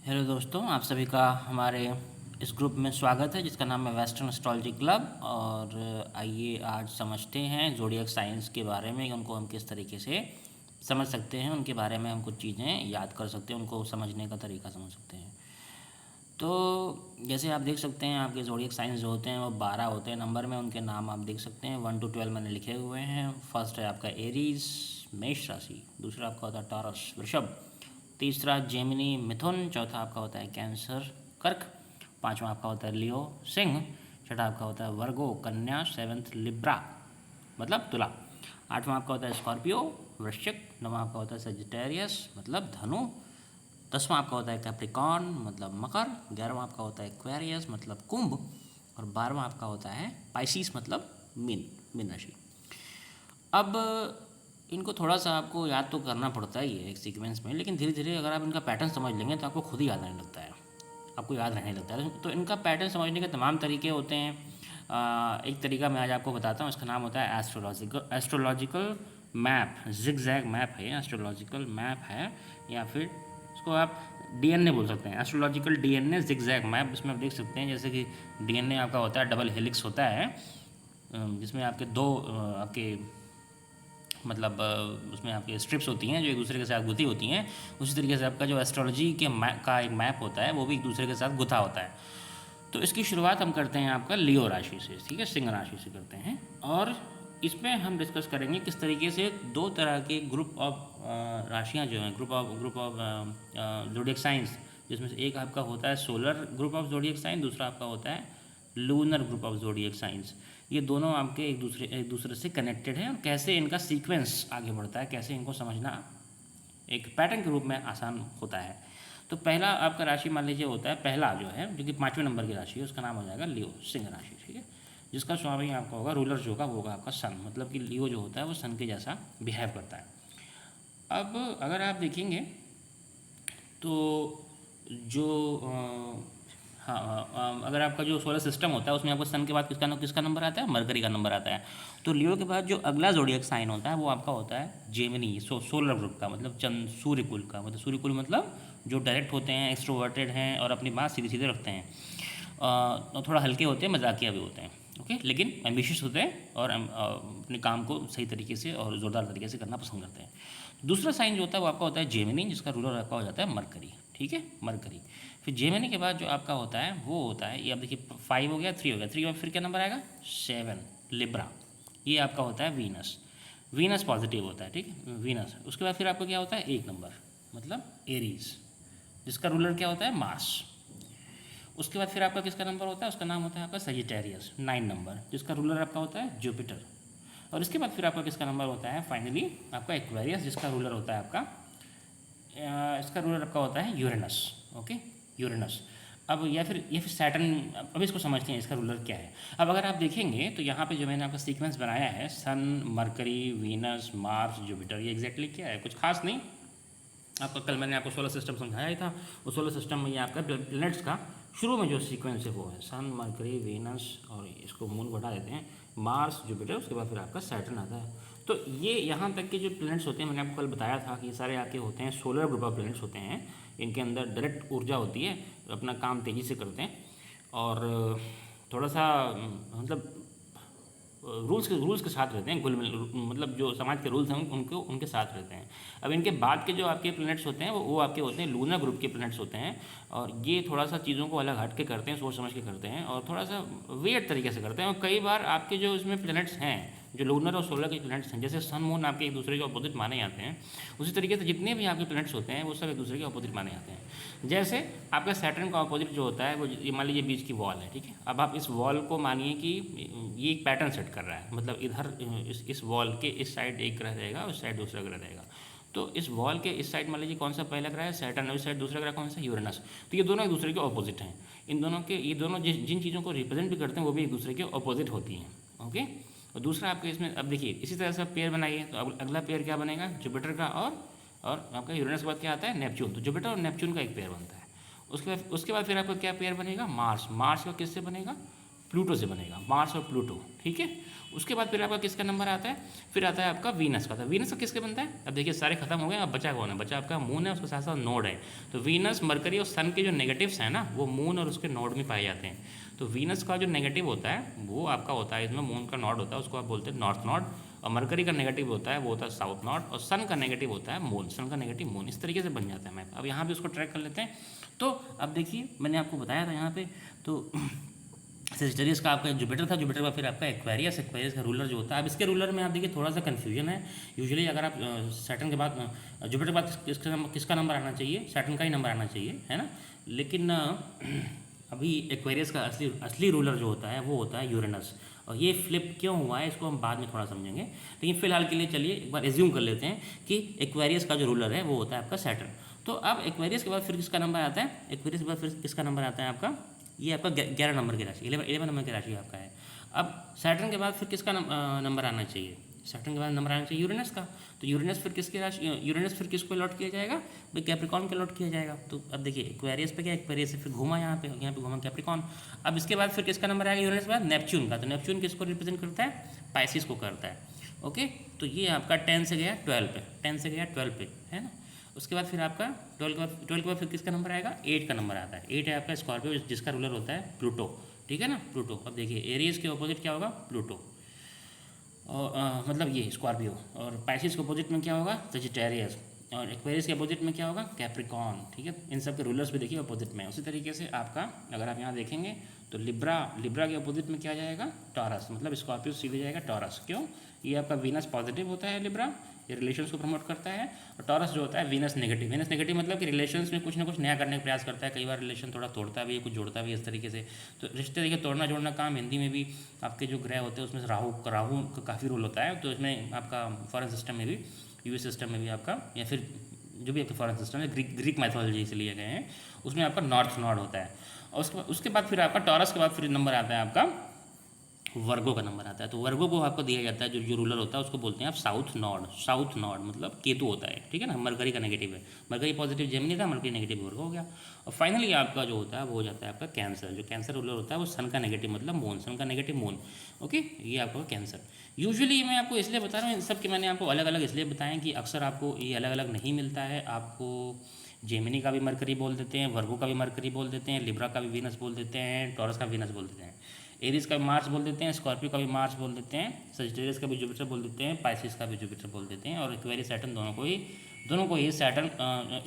Hello दोस्तों, आप सभी का हमारे इस ग्रुप में स्वागत है जिसका नाम है वेस्टर्न एस्ट्रोलॉजी क्लब। और आइए आज समझते हैं ज़ोडिएक साइंस के बारे में, उनको हम किस तरीके से समझ सकते हैं, उनके बारे में हम कुछ चीज़ें याद कर सकते हैं, उनको समझने का तरीका समझ सकते हैं। तो जैसे आप देख सकते हैं, आपके ज़ोडिएक साइंस जो होते हैं वो 12 होते हैं नंबर में। उनके नाम आप देख सकते हैं 1 to 12 मैंने लिखे हुए हैं। फर्स्ट है आपका एरीज, मेष राशि। दूसरा आपका होता है टॉरस, वृषभ। तीसरा जेमिनी, मिथुन। चौथा आपका होता है कैंसर, कर्क। पांचवा आपका होता है लियो, सिंह। छठा आपका होता है वर्गो, कन्या। सेवन्थ लिब्रा मतलब तुला। आठवां आपका होता है स्कॉर्पियो, वृश्चिक। नौवां आपका होता है सजिटेरियस मतलब धनु। 10वां आपका होता है कैप्रिकॉर्न मतलब मकर। 11वां आपका होता है एक्वेरियस मतलब कुंभ। और 12वां आपका होता है पाइसिस मतलब मीन, मीन राशि। अब इनको थोड़ा सा आपको याद तो करना पड़ता ही है एक सीक्वेंस में, लेकिन धीरे धीरे अगर आप इनका पैटर्न समझ लेंगे तो आपको खुद ही याद रहने लगता है, आपको याद रहने लगता है। तो इनका पैटर्न समझने के तमाम तरीके होते हैं। एक तरीका मैं आज आपको बताता हूँ, इसका नाम होता है एस्ट्रोलॉजिकल मैप। जिगजैग मैप है, एस्ट्रोलॉजिकल मैप है, या फिर इसको आप डीएनए बोल सकते हैं। Astrological DNA zigzag map. इसमें आप देख सकते हैं जैसे कि डीएनए आपका होता है डबल हेलिक्स होता है, जिसमें आपके दो आपके मतलब उसमें आपकी स्ट्रिप्स होती हैं जो एक दूसरे के साथ गुथी होती हैं। उसी तरीके से आपका जो एस्ट्रोलॉजी के का एक मैप होता है वो भी एक दूसरे के साथ गुथा होता है। तो इसकी शुरुआत हम करते हैं आपका लियो राशि से, ठीक है, सिंह राशि से करते हैं। और इसमें हम डिस्कस करेंगे किस तरीके से दो तरह के ग्रुप ऑफ राशियाँ जो हैं, ग्रुप ऑफ ज़ोडिएक साइंस, जिसमें से एक आपका होता है solar group of zodiac science, दूसरा आपका होता है lunar group of zodiac science. ये दोनों आपके एक दूसरे से कनेक्टेड हैं, और कैसे इनका सीक्वेंस आगे बढ़ता है, कैसे इनको समझना एक पैटर्न के रूप में आसान होता है। तो पहला आपका राशि मान लीजिए होता है, पहला जो है जो कि 5वें नंबर की राशि है, उसका नाम हो जाएगा लियो, सिंह राशि, ठीक है, जिसका स्वामी आपका होगा, रूलर जो होगा वो होगा आपका सन। मतलब कि लियो जो होता है वो सन के जैसा बिहेव करता है। अब अगर आप देखेंगे तो जो अगर आपका जो सोलर सिस्टम होता है उसमें आपको सन के बाद किसका नंबर आता है, मरकरी का नंबर आता है। तो लियो के बाद जो अगला जोडिएक साइन होता है वो आपका होता है जेमिनी, सोलर ग्रुप का, मतलब चंद सूर्यकुल का। मतलब सूर्यकुल मतलब जो डायरेक्ट होते हैं, एक्सट्रोवर्टेड हैं और अपनी बात सीधे सीधे रखते हैं, थोड़ा हल्के होते हैं, मजाकिया भी होते हैं, ओके, लेकिन एम्बिशियस होते हैं और अपने काम को सही तरीके से और ज़ोरदार तरीके से करना पसंद करते हैं। दूसरा साइन जो होता है वो आपका होता है जेमिनी, जिसका रूलर आपका हो जाता है मरकरी, ठीक है, मरकरी। फिर जेमिनी के बाद जो आपका होता है वो होता है, ये आप देखिए 5 हो गया, 3 हो गया, 3 और फिर क्या नंबर आएगा 7, लिब्रा। ये आपका होता है वीनस, वीनस पॉजिटिव होता है, ठीक है, वीनस। उसके बाद फिर आपका क्या होता है 1 नंबर, मतलब एरीज, जिसका रूलर क्या होता है मार्स। उसके बाद फिर आपका किसका नंबर होता है, उसका नाम होता है आपका सजिटेरियस, 9 नंबर, जिसका रूलर आपका होता है जुपिटर। और इसके बाद फिर आपका किसका नंबर होता है फाइनली आपका एक्वेरियस, जिसका रूलर होता है आपका इसका रूलर आपका होता है यूरेनस, ओके, यूरेनस। अब या फिर सैटर्न, अब इसको समझते हैं इसका रूलर क्या है। अब अगर आप देखेंगे तो यहाँ पे जो मैंने आपका सीक्वेंस बनाया है, सन, मरकरी, वीनस, मार्स, जुपिटर, ये एग्जैक्टली क्या है, कुछ खास नहीं। आपका कल मैंने आपको सोलर सिस्टम समझाया ही था। उस सोलर सिस्टम में ये आपका प्लैनेट्स का शुरू में जो सीक्वेंस है वो है सन, मरकरी, वीनस, और इसको मून बढ़ा देते हैं, मार्स, जुपिटर, उसके बाद फिर आपका सैटर्न आता है। तो ये यहाँ तक के जो प्लैनेट्स होते हैं, मैंने आपको कल बताया था कि ये सारे आपके होते हैं सोलर ग्रुप ऑफ प्लैनेट्स होते हैं। इनके अंदर डायरेक्ट ऊर्जा होती है, अपना काम तेज़ी से करते हैं, और थोड़ा सा मतलब रूल्स के साथ रहते हैं, घुल मिल, मतलब जो समाज के रूल्स हैं उनके साथ रहते हैं। अब इनके बाद के जो आपके प्लैनेट्स होते हैं वो आपके होते हैं लूनर ग्रुप के प्लैनेट्स होते हैं, और ये थोड़ा सा चीज़ों को अलग हट के करते हैं, सोच समझ के करते हैं, और थोड़ा सा वेट तरीके से करते हैं। और कई बार आपके जो इसमें प्लैनेट्स हैं, जो लूनर और सोलर के प्लैनेट्स हैं, जैसे सन, मून आपके एक दूसरे के अपोजिट माने जाते हैं, उसी तरीके से जितने भी आपके प्लैनेट्स होते हैं वो सब एक दूसरे के अपोजिट माने जाते हैं। जैसे आपका सैटर्न का अपोजिट जो होता है वो, ये मान लीजिए बीच की वॉल है, ठीक है। अब आप इस वॉल को मानिए कि ये एक पैटर्न सेट कर रहा है, मतलब इधर इस वॉल के इस साइड एक ग्रह रहेगा, उस साइड दूसरा ग्रह रहेगा। तो इस वॉल के इस साइड मान लीजिए कौन सा पहला ग्रह है, सैटर्न, और इस साइड दूसरा ग्रह कौन सा, यूरेनस। तो ये दोनों एक दूसरे के ऑपोजिट हैं। इन दोनों के, ये दोनों जिन चीज़ों को रिप्रेजेंट भी करते हैं वो भी एक दूसरे के ऑपोजिट होती हैं, ओके। और दूसरा आपके इसमें, अब देखिए इसी तरह से पेयर बनाइए, तो अब अगला पेयर क्या बनेगा, जुपिटर का और आपका यूरेनस के बाद क्या आता है, नेपच्यून। तो जुपिटर और नेपच्यून का एक पेयर बनता है। उसके बाद फिर आपका क्या पेयर बनेगा, मार्स। मार्स का किससे बनेगा, प्लूटो से बनेगा, मार्स और प्लूटो, ठीक है। उसके बाद फिर आपका किसका नंबर आता है, फिर आता है आपका वीनस का। तो वीनस का किसके बनता है, अब देखिए सारे खत्म हो गए, अब बचा कौन है, बचा आपका मून है, उसके साथ साथ नोड है। तो वीनस, मरकरी और सन के जो नेगेटिव्स हैं ना, वो मून और उसके नोड में पाए जाते हैं। तो वीनस का जो नेगेटिव होता है वो आपका होता है, इसमें मून का नोड होता है, उसको आप बोलते हैं नॉर्थ नोड। और मरकरी का नेगेटिव होता है वो होता है साउथ नोड। और सन का नेगेटिव होता है मून, सन का नेगेटिव मून। इस तरीके से बन जाता है मैप। अब यहाँ भी उसको ट्रैक कर लेते हैं। तो अब देखिए मैंने आपको बताया था यहाँ पे, तो सेजिटेरियस का आपका जुपिटर था, जुपिटर का फिर आपका एक्वेरियस, एक्वेरियस का रूलर जो होता है। अब इसके रूलर में आप देखिए थोड़ा सा कन्फ्यूजन है। यूजुअली अगर आप सैटर्न के बाद जुपिटर के बाद किसका नंबर आना चाहिए, सैटर्न का ही नंबर आना चाहिए, है ना। लेकिन अभी एक्वेरियस का असली रूलर जो होता है वो होता है यूरेनस। और ये फ्लिप क्यों हुआ है इसको हम बाद में थोड़ा समझेंगे, लेकिन फिलहाल के लिए चलिए एक बार एज्यूम कर लेते हैं कि एक्वेरियस का जो रूलर है वो होता है आपका सैटर्न। तो अब एक्वेरियस के बाद फिर किसका नंबर आता है, एक्वेरियस के बाद फिर किसका नंबर आता है आपका, ये आपका 11 नंबर की राशि, 11 नंबर की राशि आपका है। अब सैटर्न के बाद फिर किसका नंबर आना चाहिए, सैटर्न के बाद नंबर आना चाहिए यूरेनस का। तो यूरेनस फिर किसकी राशि, यूरेनस फिर किसको अलॉट किया जाएगा भाई, कैप्रिकॉन को अलॉट किया जाएगा। तो अब देखिए एक्वेरियस पे क्या, एक्वेरियस से फिर घूमा यहाँ पे घूमा कैप्रिकॉन। अब इसके बाद फिर किसका नंबर आएगा यूरेनस के बाद, नेपच्यून का। तो नेपच्यून किसको रिप्रेजेंट करता है, पाइसिस को करता है। ओके, तो ये आपका 10 से गया 12 पे, 10 से गया 12 पे, है ना। उसके बाद फिर आपका 12 के बाद फिर किसका नंबर आएगा, 8 का नंबर आता है। 8 है आपका स्कॉर्पियो, जिसका रूलर होता है प्लूटो, ठीक है ना, प्लूटो। अब देखिए एरियस के ऑपोजिट क्या होगा, प्लूटो, और मतलब ये स्कॉर्पियो। और पाइसिस के अपोजिट में क्या होगा, सजिटेरियस। और एक्वेरियस के अपोजिट में क्या होगा, कैप्रिकॉन, ठीक है। इन सब के रूलर्स भी देखिए अपोजिट में। उसी तरीके से आपका अगर आप यहाँ देखेंगे तो लिब्रा के अपोजिट में क्या जाएगा, टॉरस, मतलब स्कॉर्पियो सीधे जाएगा टॉरस। क्यों, ये आपका वीनस पॉजिटिव होता है लिब्रा, ये रिलेशंस को प्रमोट करता है। और टॉरस जो होता है वीनस नेगेटिव, वीनस नेगेटिव मतलब कि रिलेशंस में कुछ ना कुछ नया करने का प्रयास करता है। कई बार रिलेशन थोड़ा तोड़ता भी है, कुछ जोड़ता भी है, इस तरीके से। तो रिश्ते देखिए तोड़ना जोड़ना काम हिंदी में भी आपके जो ग्रह होते हैं उसमें राहु का काफ़ी रोल होता है। तो इसमें आपका फॉरेन सिस्टम में भी, यूएस सिस्टम में भी आपका, या फिर जो भी आपके फॉरेन सिस्टम है, ग्रीक मैथोलॉजी से लिए गए हैं, उसमें आपका नॉर्थ नॉर्ड होता है। और उसके बाद फिर आपका टॉरस के बाद फिर नंबर आता है आपका वर्गो का नंबर आता है। तो वर्गो को आपको दिया जाता है, जो रूलर होता है उसको बोलते हैं आप साउथ नॉर्ड। साउथ नॉर्ड मतलब केतु होता है, ठीक है ना। मरकरी का नेगेटिव है, मरकरी पॉजिटिव जेमिनी था, मरकरी नेगेटिव वर्गो हो गया। और फाइनली आपका जो होता है वो हो जाता है आपका कैंसर। जो कैंसर रूलर होता है वो सन का नेगेटिव मतलब मून, सन का नेगेटिव मून। ओके, ये आपका कैंसर। यूजुअली मैं आपको इसलिए बता रहा हूँ इन सब के, मैंने आपको अलग अलग इसलिए बताएं कि अक्सर आपको ये अलग अलग नहीं मिलता है। आपको जेमिनी का भी मरकरी बोल देते हैं, वर्गो का भी मरकरी बोल देते हैं, लिब्रा का भी वीनस बोल देते हैं, टॉरस का वीनस बोल देते हैं, एरीज का भी मार्स बोल देते हैं, स्कॉर्पियो का भी मार्स बोल देते हैं, सजिटेरियस का भी जुपिटर बोल देते हैं, पाइसिस का भी जुपिटर बोल देते हैं। और एक्वेरियस सैटर्न दोनों को ही सैटर्न,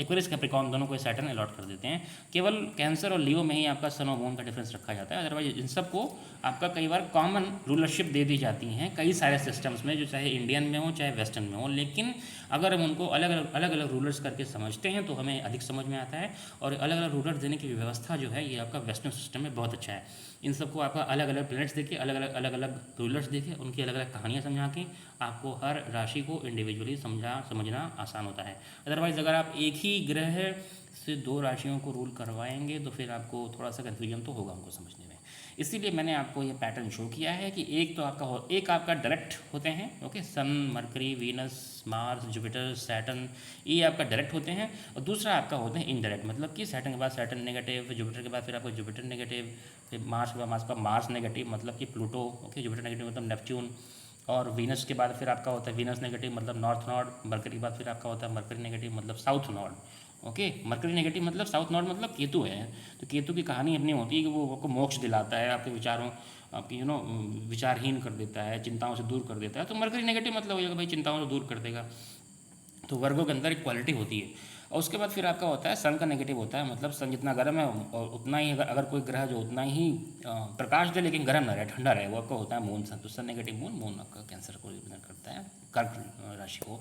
एक्वेरियस कैप्रिकॉर्न दोनों को ही सैटर्न अलॉट कर देते हैं। केवल कैंसर और लियो में ही आपका सन और मून का डिफरेंस रखा जाता है। अदरवाइज इन सबको आपका कई बार कॉमन रूलरशिप दे दी जाती हैं कई सारे सिस्टम्स में, जो चाहे इंडियन में हो चाहे वेस्टर्न में हो। लेकिन अगर हम उनको अलग अलग रूलर्स करके समझते हैं तो हमें अधिक समझ में आता है। और अलग अलग रूलर देने की व्यवस्था जो है ये आपका वेस्टर्न सिस्टम में बहुत अच्छा है। इन सबको आपका अलग अलग प्लैनेट्स देके, अलग अलग रूलर्स देके, उनकी अलग अलग कहानियाँ समझा के आपको हर राशि को इंडिविजुअली समझना आसान होता है। अदरवाइज़ अगर आप एक ही ग्रह से 2 राशियों को रूल करवाएंगे तो फिर आपको थोड़ा सा कन्फ्यूजन तो होगा हमको समझने में। इसीलिए मैंने आपको ये पैटर्न शो किया है कि एक आपका डायरेक्ट होते हैं, okay, sun, Mercury, Venus, Mars, Jupiter, Saturn, ये आपका डायरेक्ट होते हैं। और दूसरा आपका होते हैं इनडायरेक्ट, मतलब कि सैटर्न के बाद सैटर्न नेगेटिव, जुपिटर के बाद फिर आपको जुपिटर नेगेटिव, फिर मार्स के बाद मार्स नेगेटिव मतलब कि प्लूटो, ओके, जुपिटर नेगेटिव मतलब नेपच्यून। और वीनस के बाद फिर आपका होता है वीनस नेगेटिव मतलब नॉर्थ नॉर्ड। मरकरी के बाद फिर आपका होता है मरकरी नेगेटिव मतलब south Nord. Okay, mercury negative मतलब साउथ नॉर्ड मतलब केतु है। तो केतु की कहानी अपनी होती है कि वो आपको मोक्ष दिलाता है, आपके विचारों, आपकी विचारहीन कर देता है, चिंताओं से दूर कर देता है। तो मरकरी नेगेटिव मतलब हो जाएगा भाई चिंताओं से दूर कर देगा। तो वर्गों के अंदर एक क्वालिटी होती है। और उसके बाद फिर आपका होता है सन का नेगेटिव होता है, मतलब सन जितना गर्म है और उतना ही अगर कोई ग्रह जो उतना ही प्रकाश दे लेकिन गर्म ना रहे, ठंडा रहे, वो आपका होता है मून। सन तो सन नेगेटिव मून आपका कैंसर को रिप्रेजेंट करता है, कर्क राशि को।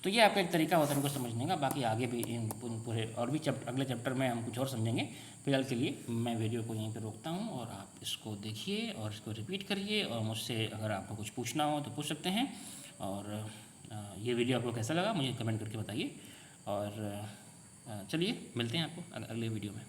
तो ये आपका एक तरीका होता है उनको समझने का। बाकी आगे भी इन पूरे और भी अगले चैप्टर में हम कुछ और समझेंगे। फिलहाल के लिए मैं वीडियो को यहीं पर रोकता हूँ और आप इसको देखिए और इसको रिपीट करिए। और मुझसे अगर आपको कुछ पूछना हो तो पूछ सकते हैं। और ये वीडियो आपको कैसा लगा मुझे कमेंट करके बताइए। और चलिए मिलते हैं आपको अगले वीडियो में।